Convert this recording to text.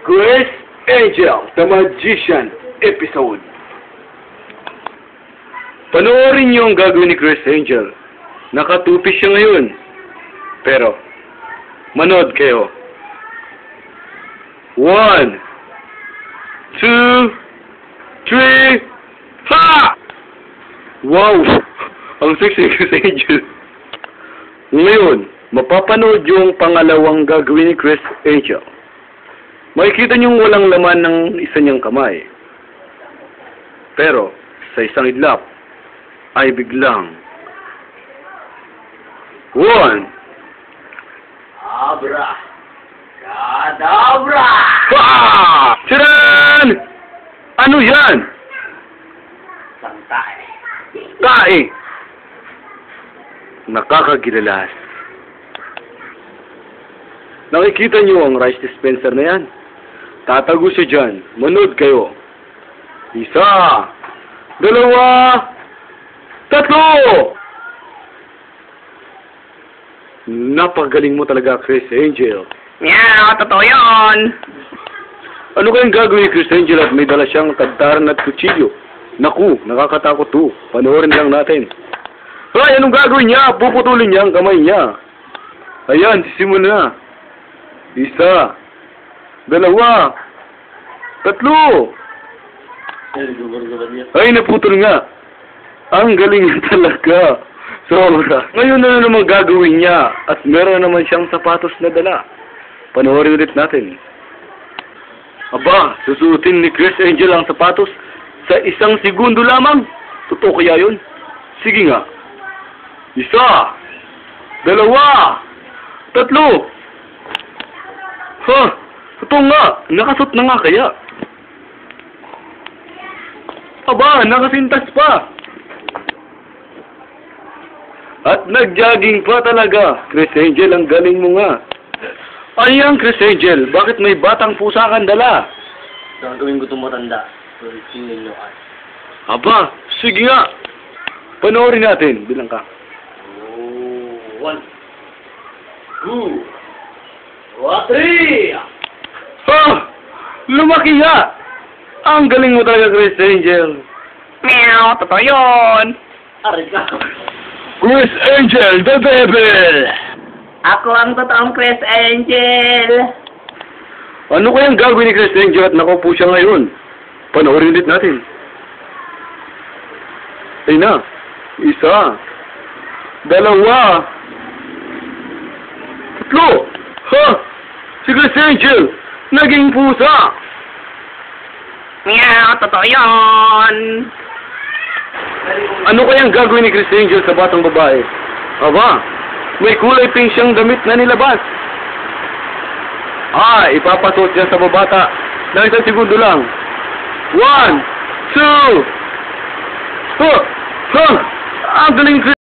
Chris Angel, The Magician episode. Panoorin niyo ang gagawin ni Chris Angel. Nakatupis siya ngayon. Pero, manood kayo. 1, 2, 3, ha! Wow! Ang sexy ni Chris Angel. Ngayon, mapapanood yung pangalawang gagawin ni Chris Angel. Makikita niyong walang laman ng isa niyang kamay. Pero, sa isang idlap, ay biglang 1 Abra! Kadabra! Pa! Siran! Ano yan? Santay! Tae! Nakakagilalas. Nakikita niyo ang rice dispenser na yan? Tatago siya dyan. Manood kayo. 1, 2, 3! Napagaling mo talaga, Chris Angel. Meow! Totoo yun! Ano kayang gagawin ni Chris Angel at may dala siyang kadtaran at kutsilyo? Naku, nakakatakot to. Panoorin lang natin. Ay, anong gagawin niya? Puputulin niya ang kamay niya. Ayan, sisimula na. 1, 2, 3. Ay, naputol nga. Ang galing niya talaga. Sobra. Ngayon na naman gagawin niya at meron naman siyang sapatos na dala. Panoorin ulit natin. Aba, susuotin ni Chris Angel ang sapatos sa 1 segundo lamang. Totoo kaya yun? Sige nga. 1, 2, 3. Ha? Totoo nga. Nakasuot na nga kaya. Aba, nakasintas pa. At nag-jogging pa talaga. Chris Angel, ang galing mo nga. Ayan, Chris Angel, bakit may batang pusa kang dala? Gagawin ko itong matanda. So, tingnan nyo ay. Aba, sige nga. Panoorin natin. Bilang ka. 1, 2, 3! Ha! Lumaki nga! Ang galing mo talaga, Chris Angel. Meow! Totoo yun! Aray ka! Chris Angel, the devil! Ako ang totoong Chris Angel! Ano kayang gagawin ni Chris Angel at nakaupo siya ngayon? Panoorin ulit natin. Ay na. 1, 2, 3. Ha! Si Chris Angel! Naging pusa! Meow! Totoo yun! Ano kayang gagawin ni Chris Angel sa batang babae? Aba, may kulay pink siyang damit na nilabas. Ipapasuot siya sa babata ng 1 segundo lang. 1, 2, ang galing Chris